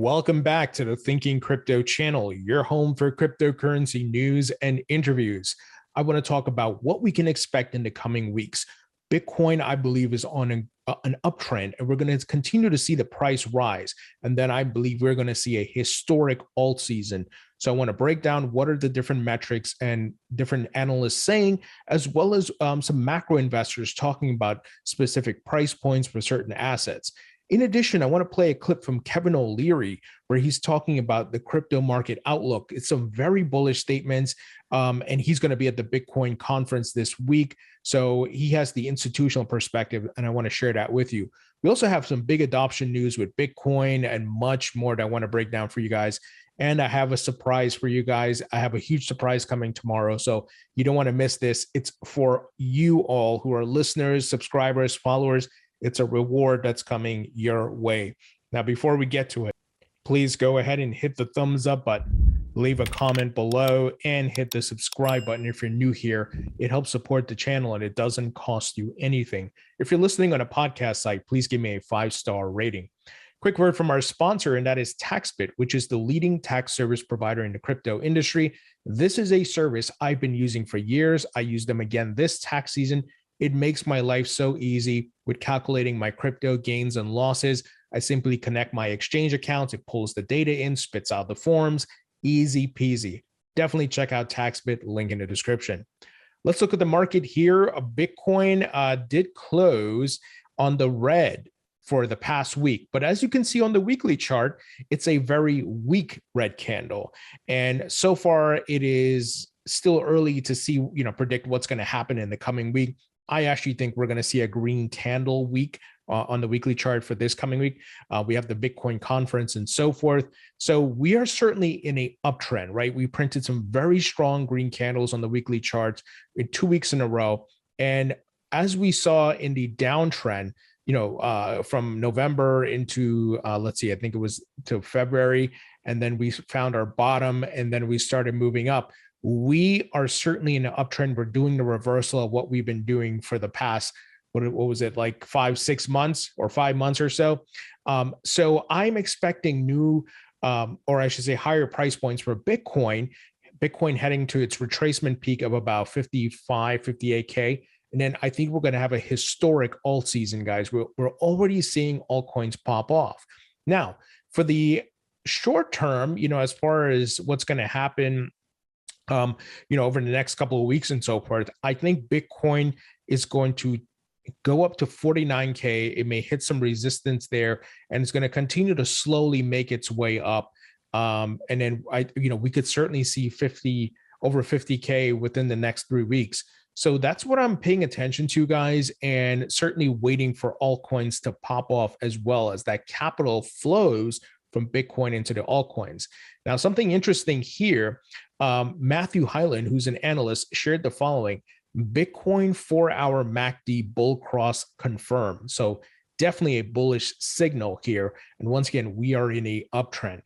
Welcome back to the Thinking Crypto channel, your home for cryptocurrency news and interviews. I want to talk about what we can expect in the coming weeks. Bitcoin, I believe, is on an uptrend, and we're going to continue to see the price rise. And then I believe we're going to see a historic alt season. So I want to break down what are the different metrics and different analysts saying, as well as some macro investors talking about specific price points for certain assets. In addition, I want to play a clip from Kevin OLeary, where he's talking about the crypto market outlook. It's some very bullish statements, and he's going to be at the Bitcoin conference this week. So he has the institutional perspective, and I want to share that with you. We also have some big adoption news with Bitcoin and much more that I want to break down for you guys. And I have a surprise for you guys. I have a huge surprise coming tomorrow, so you don't want to miss this. It's for you all who are listeners, subscribers, followers. It's a reward that's coming your way. Now, before we get to it, please go ahead and hit the thumbs up button, leave a comment below, and hit the subscribe button if you're new here. It helps support the channel and it doesn't cost you anything. If you're listening on a podcast site, please give me a 5-star rating. Quick word from our sponsor, and that is TaxBit, which is the leading tax service provider in the crypto industry. This is a service I've been using for years. I use them again this tax season. It makes my life so easy with calculating my crypto gains and losses. I simply connect my exchange accounts. It pulls the data in, spits out the forms. Easy peasy. Definitely check out TaxBit, link in the description. Let's look at the market here. Bitcoin did close on the red for the past week. But as you can see on the weekly chart, it's a very weak red candle. And so far, it is still early to see, predict what's going to happen in the coming week. I actually think we're going to see a green candle week on the weekly chart for this coming week. We have the Bitcoin conference and so forth. So we are certainly in a uptrend, right? We printed some very strong green candles on the weekly charts in 2 weeks in a row. And as we saw in the downtrend, from November into, let's see, I think it was to February, and then we found our bottom, and then we started moving up. We are certainly in an uptrend. We're doing the reversal of what we've been doing for the past, what was it, like 5-6 months or 5 months or so. So I'm expecting new, or I should say higher price points for Bitcoin heading to its retracement peak of about 55, 58K. And then I think we're going to have a historic alt season, guys. We're already seeing altcoins pop off. Now, for the short term, as far as what's going to happen, over the next couple of weeks and so forth, I think Bitcoin is going to go up to 49K. It may hit some resistance there, and it's going to continue to slowly make its way up. And then we could certainly see over 50K within the next 3 weeks. So that's what I'm paying attention to, guys, and certainly waiting for altcoins to pop off as well as that capital flows from Bitcoin into the altcoins. Now, something interesting here, Matthew Hyland, who's an analyst, shared the following: Bitcoin 4-hour MACD bull cross confirmed. So definitely a bullish signal here. And once again, we are in a uptrend.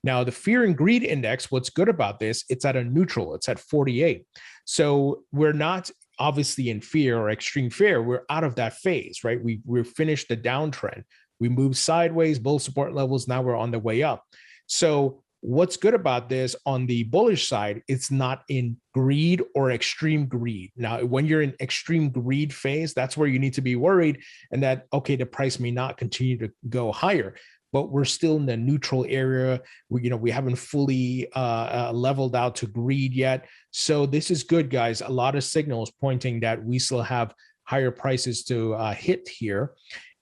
Now, the fear and greed index, what's good about this, it's at a neutral, it's at 48. So we're not obviously in fear or extreme fear. We're out of that phase, right? We're finished the downtrend. We moved sideways, bull support levels. Now we're on the way up. So what's good about this on the bullish side, it's not in greed or extreme greed. Now, when you're in extreme greed phase, that's where you need to be worried, and that, okay, the price may not continue to go higher, but we're still in the neutral area. We haven't fully leveled out to greed yet. So this is good, guys. A lot of signals pointing that we still have higher prices to hit here.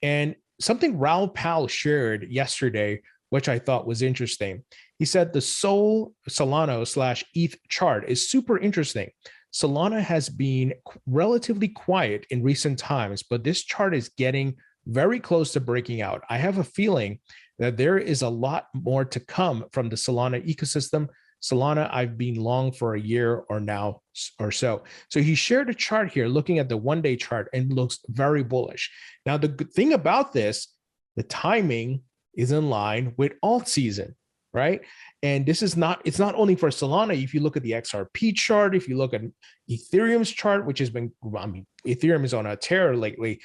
And something Raoul Pal shared yesterday, which I thought was interesting. He said the Solana/ETH chart is super interesting. Solana has been relatively quiet in recent times, but this chart is getting very close to breaking out. I have a feeling that there is a lot more to come from the Solana ecosystem. Solana, I've been long for a year or so. So he shared a chart here looking at the one-day chart and looks very bullish. Now, the good thing about this, the timing is in line with alt season, right? And this is not, it's not only for Solana. If you look at the XRP chart, if you look at Ethereum's chart, which has been, Ethereum is on a tear lately.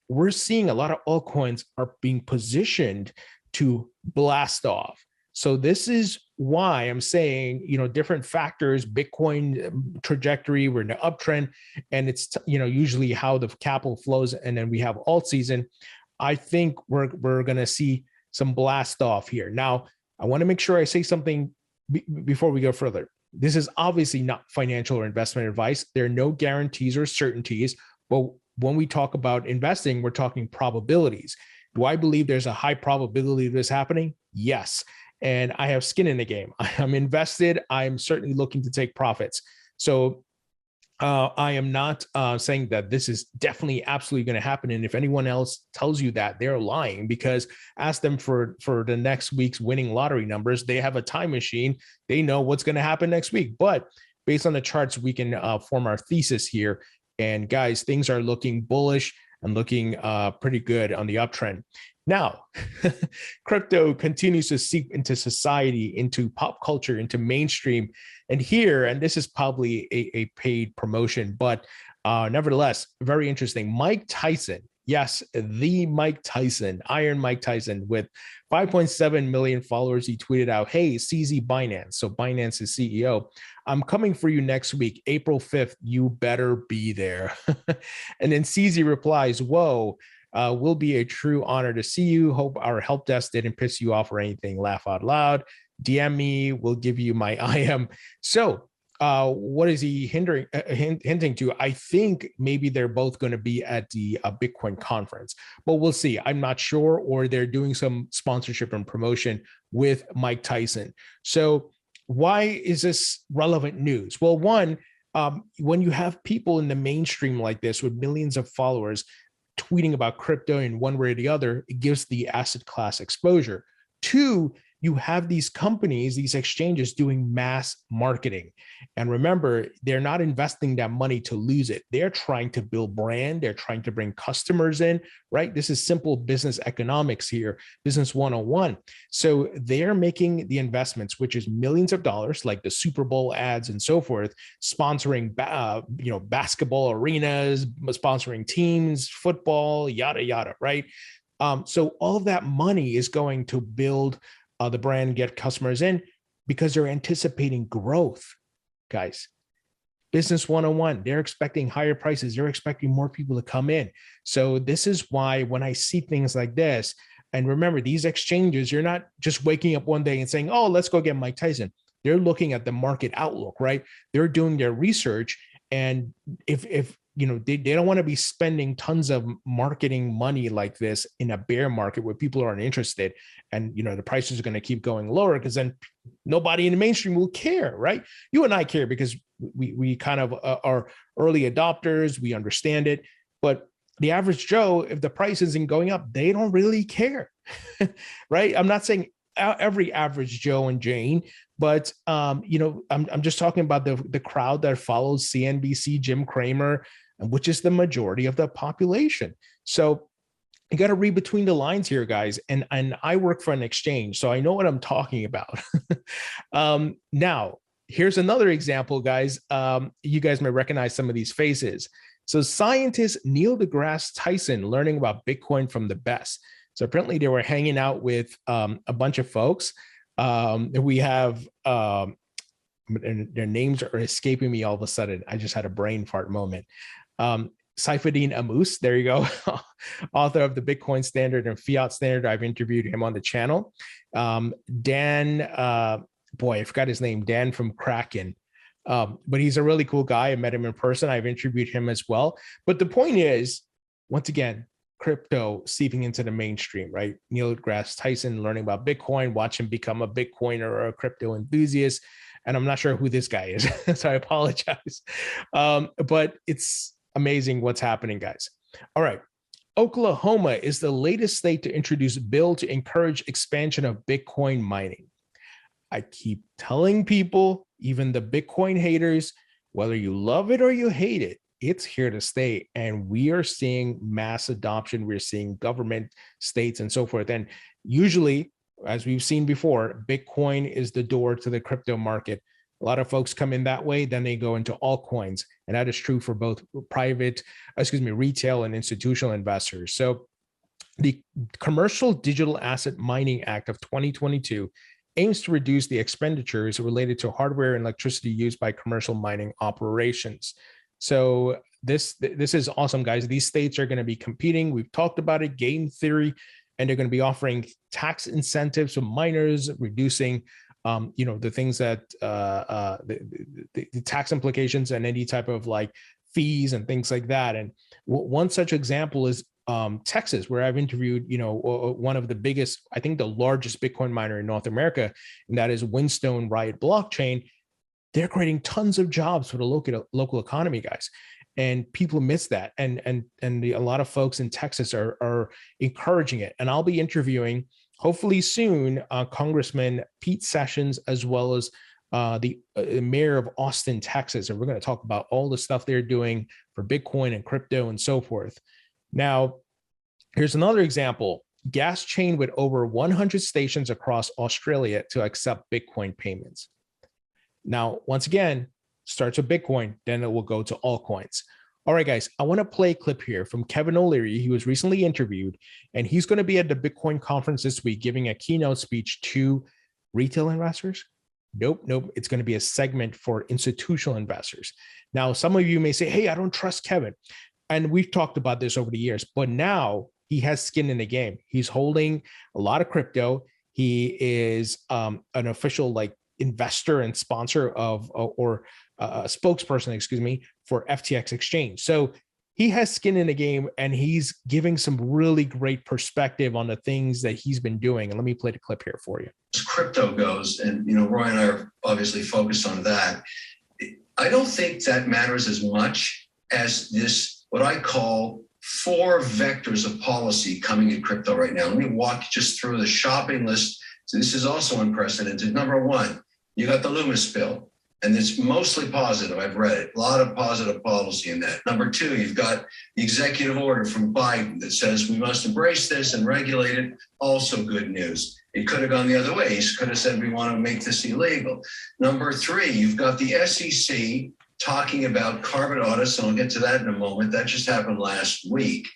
We're seeing a lot of altcoins are being positioned to blast off. So this is why I'm saying, different factors, Bitcoin trajectory, we're in the uptrend, and it's, usually how the capital flows. And then we have alt season. I think we're going to see some blast off here. Now, I want to make sure I say something before we go further. This is obviously not financial or investment advice. There are no guarantees or certainties, but when we talk about investing, we're talking probabilities. Do I believe there's a high probability of this happening? Yes. And I have skin in the game. I'm invested. I'm certainly looking to take profits. So I am not saying that this is definitely absolutely going to happen. And if anyone else tells you that, they're lying, because ask them for the next week's winning lottery numbers. They have a time machine. They know what's going to happen next week. But based on the charts, we can form our thesis here. And guys, things are looking bullish and looking pretty good on the uptrend. Now, crypto continues to seep into society, into pop culture, into mainstream. And here, and this is probably a paid promotion, but nevertheless, very interesting. Mike Tyson, yes, the Mike Tyson, Iron Mike Tyson, with 5.7 million followers, he tweeted out, "Hey, CZ Binance," so Binance's CEO, "I'm coming for you next week, April 5th. You better be there." And then CZ replies, "Whoa. Will be a true honor to see you. Hope our help desk didn't piss you off or anything. Laugh out loud. DM me. We'll give you my IM." So what is he hinting to? I think maybe they're both going to be at the Bitcoin conference, but we'll see. I'm not sure, or they're doing some sponsorship and promotion with Mike Tyson. So why is this relevant news? Well, one, when you have people in the mainstream like this with millions of followers tweeting about crypto in one way or the other, it gives the asset class exposure. Two, you have these companies, these exchanges doing mass marketing. And remember, they're not investing that money to lose it. They're trying to build brand. They're trying to bring customers in, right? This is simple business economics here, business 101. So they're making the investments, which is millions of dollars, like the Super Bowl ads and so forth, sponsoring, basketball arenas, sponsoring teams, football, yada, yada, right? So all of that money is going to build the brand, get customers in, because they're anticipating growth, guys. Business 101, they're expecting higher prices. They're expecting more people to come in. So this is why when I see things like this, and remember, these exchanges, you're not just waking up one day and saying, "Oh, let's go get Mike Tyson." They're looking at the market outlook, right? They're doing their research. And if they don't want to be spending tons of marketing money like this in a bear market where people aren't interested, and the prices are going to keep going lower, because then nobody in the mainstream will care, right? You and I care because we kind of are early adopters. We understand it. But the average Joe, if the price isn't going up, they don't really care, right? I'm not saying every average Joe and Jane, but I'm just talking about the crowd that follows CNBC, Jim Cramer, which is the majority of the population. So you got to read between the lines here, guys. And I work for an exchange, so I know what I'm talking about. Now, here's another example, guys. You guys may recognize some of these faces. So scientist Neil deGrasse Tyson learning about Bitcoin from the best. So apparently they were hanging out with a bunch of folks. We have, their names are escaping me all of a sudden. I just had a brain fart moment. Saifuddin Ammous, there you go, author of the Bitcoin Standard and Fiat Standard. I've interviewed him on the channel. Dan, I forgot his name, Dan from Kraken. But he's a really cool guy. I met him in person. I've interviewed him as well. But the point is, once again, crypto seeping into the mainstream, right? Neil deGrasse Tyson learning about Bitcoin, watch him become a Bitcoiner or a crypto enthusiast. And I'm not sure who this guy is, so I apologize. But it's amazing what's happening, guys. All right. Oklahoma is the latest state to introduce a bill to encourage expansion of Bitcoin mining. I keep telling people, even the Bitcoin haters, whether you love it or you hate it, it's here to stay. And we are seeing mass adoption. We're seeing government, states, and so forth. And usually, as we've seen before, Bitcoin is the door to the crypto market. A lot of folks come in that way, then they go into altcoins. And that is true for both retail and institutional investors. So The Commercial Digital Asset Mining Act of 2022 aims to reduce the expenditures related to hardware and electricity used by commercial mining operations. So this is awesome, guys. These states are going to be competing. We've talked about it, game theory, and they're going to be offering tax incentives for miners, reducing the things that the tax implications and any type of like fees and things like that. And one such example is Texas, where I've interviewed, one of the biggest, I think the largest Bitcoin miner in North America, and that is Whinstone Riot Blockchain. They're creating tons of jobs for the local economy, guys. And people miss that. And a lot of folks in Texas are encouraging it. And I'll be interviewing, hopefully soon, Congressman Pete Sessions, as well as the mayor of Austin, Texas. And we're going to talk about all the stuff they're doing for Bitcoin and crypto and so forth. Now, here's another example. Gas chain with over 100 stations across Australia to accept Bitcoin payments. Now, once again, starts with Bitcoin, then it will go to altcoins. All right, guys, I want to play a clip here from Kevin OLeary. He was recently interviewed, and he's going to be at the Bitcoin conference this week giving a keynote speech to retail investors. Nope. It's going to be a segment for institutional investors. Now, some of you may say, hey, I don't trust Kevin. And we've talked about this over the years, but now he has skin in the game. He's holding a lot of crypto. He is an official investor and sponsor of or spokesperson, for FTX Exchange. So he has skin in the game, and he's giving some really great perspective on the things that he's been doing. And let me play the clip here for you. As crypto goes, and Roy and I are obviously focused on that. I don't think that matters as much as this, what I call 4 vectors of policy coming in crypto right now. Let me walk just through the shopping list. So this is also unprecedented. Number 1, you got the Loomis bill, and it's mostly positive. I've read it. A lot of positive policy in that. Number 2, you've got the executive order from Biden that says we must embrace this and regulate it. Also good news. It could have gone the other way. He could have said we want to make this illegal. Number 3, you've got the SEC talking about carbon audits, and I'll get to that in a moment. That just happened last week.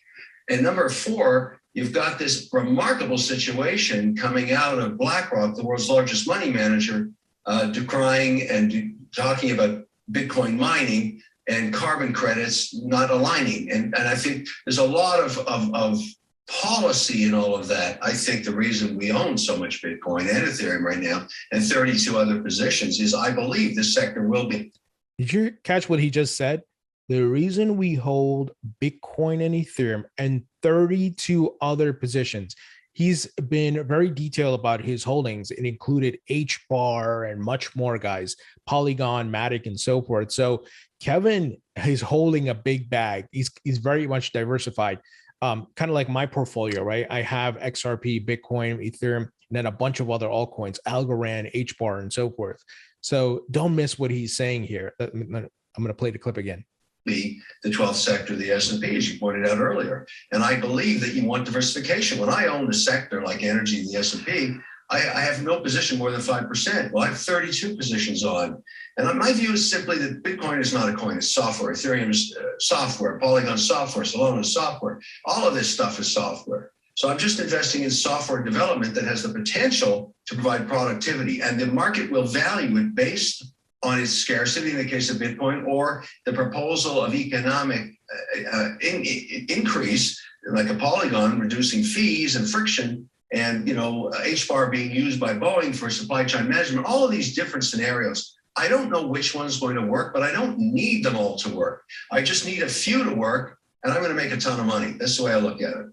And number 4, you've got this remarkable situation coming out of BlackRock, the world's largest money manager, decrying and talking about Bitcoin mining and carbon credits not aligning. And I think there's a lot of policy in all of that. I think the reason we own so much Bitcoin and Ethereum right now and 32 other positions is I believe this sector will be. Did you catch what he just said? The reason we hold Bitcoin and Ethereum and 32 other positions, he's been very detailed about his holdings. It included HBAR and much more, guys, Polygon, Matic, and so forth. So Kevin is holding a big bag. He's very much diversified, kind of like my portfolio, right? I have XRP, Bitcoin, Ethereum, and then a bunch of other altcoins, Algorand, HBAR, and so forth. So don't miss what he's saying here. I'm going to play the clip again. Be the 12th sector, the S&P, as you pointed out earlier. And I believe that you want diversification. When I own a sector like energy, the S&P, I have no position more than 5%. Well, I have 32 positions on. And my view is simply that Bitcoin is not a coin, it's software. Ethereum is software, Polygon software, Solana is software. All of this stuff is software. So I'm just investing in software development that has the potential to provide productivity, and the market will value it based on its scarcity in the case of Bitcoin, or the proposal of economic increase, like a Polygon, reducing fees and friction, and HBAR being used by Boeing for supply chain management, all of these different scenarios. I don't know which one's going to work, but I don't need them all to work. I just need a few to work, and I'm going to make a ton of money. That's the way I look at it.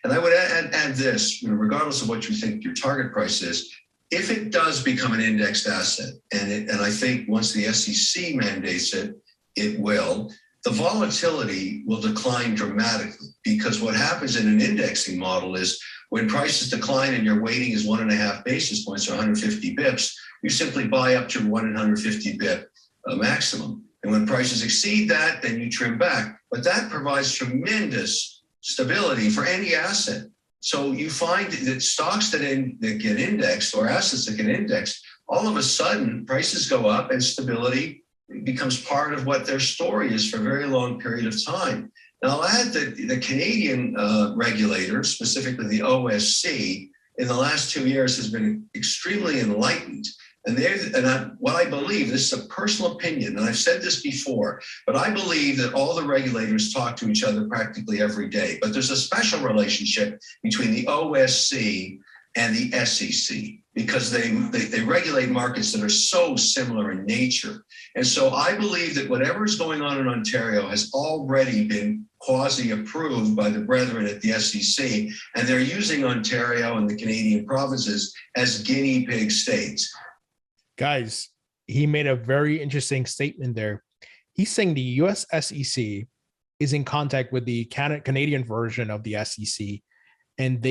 And I would add this, regardless of what you think your target price is, if it does become an indexed asset, and I think once the SEC mandates it, it will, the volatility will decline dramatically, because what happens in an indexing model is when prices decline and your weighting is 1.5 basis points or 150 bips, you simply buy up to 150 bip maximum. And when prices exceed that, then you trim back. But that provides tremendous stability for any asset. So you find that stocks that get indexed, or assets that get indexed, all of a sudden prices go up and stability becomes part of what their story is for a very long period of time. Now, I'll add that the Canadian regulators, specifically the OSC, in the last 2 years has been extremely enlightened. What I believe, this is a personal opinion, and I've said this before, but I believe that all the regulators talk to each other practically every day. But there's a special relationship between the OSC and the SEC because they regulate markets that are so similar in nature. And so I believe that whatever is going on in Ontario has already been quasi-approved by the brethren at the SEC, and they're using Ontario and the Canadian provinces as guinea pig states. Guys, he made a very interesting statement there. He's saying the US SEC is in contact with the Canadian version of the SEC, and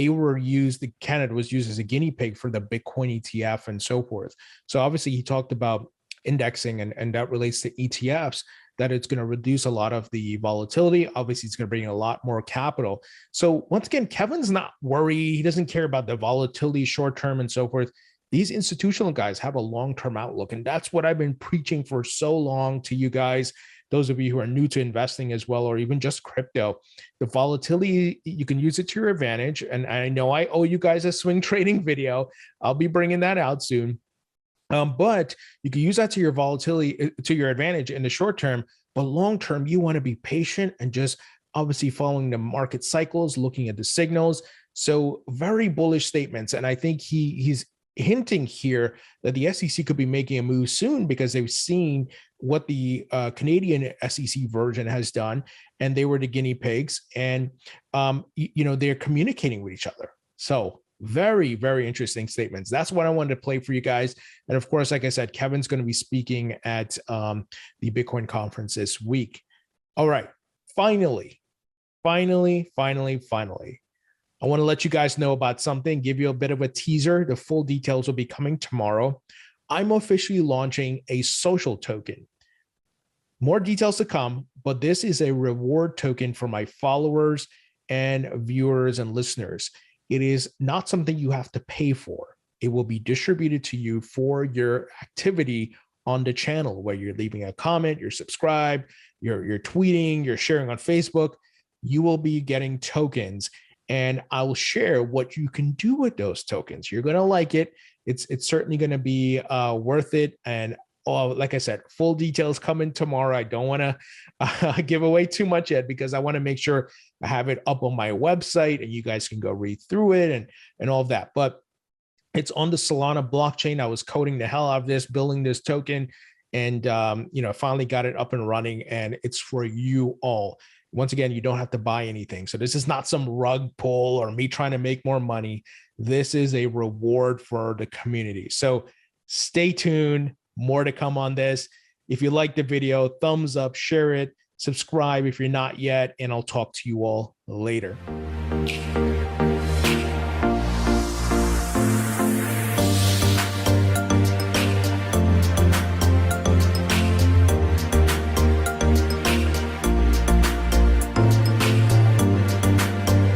Canada was used as a guinea pig for the Bitcoin ETF and so forth. So obviously he talked about indexing, and that relates to ETFs, that it's going to reduce a lot of the volatility. Obviously, it's going to bring a lot more capital. So once again, Kevin's not worried. He doesn't care about the volatility short term and so forth. These institutional guys have a long-term outlook, and that's what I've been preaching for so long to you guys, those of you who are new to investing as well, or even just crypto. The volatility, you can use it to your advantage. And I know I owe you guys a swing trading video. I'll be bringing that out soon. But you can use that to your volatility, to your advantage in the short term, but long term, you want to be patient and just obviously following the market cycles, looking at the signals. So very bullish statements. And I think he's hinting here that the SEC could be making a move soon because they've seen what the Canadian SEC version has done, and they were the guinea pigs, and they're communicating with each other. So very, very interesting statements. That's what I wanted to play for you guys. And of course, like I said, Kevin's going to be speaking at the Bitcoin conference this week. All right, finally, I want to let you guys know about something, give you a bit of a teaser. The full details will be coming tomorrow. I'm officially launching a social token. More details to come, but this is a reward token for my followers and viewers and listeners. It is not something you have to pay for. It will be distributed to you for your activity on the channel, where you're leaving a comment, you're subscribed, you're tweeting, you're sharing on Facebook. You will be getting tokens, and I will share what you can do with those tokens. You're going to like it. It's certainly going to be worth it. And like I said, full details coming tomorrow. I don't want to give away too much yet because I want to make sure I have it up on my website and you guys can go read through it and all of that. But it's on the Solana blockchain. I was coding the hell out of this, building this token, and finally got it up and running, and it's for you all. Once again, you don't have to buy anything. So this is not some rug pull or me trying to make more money. This is a reward for the community. So stay tuned. More to come on this. If you like the video, thumbs up, share it, subscribe if you're not yet, and I'll talk to you all later.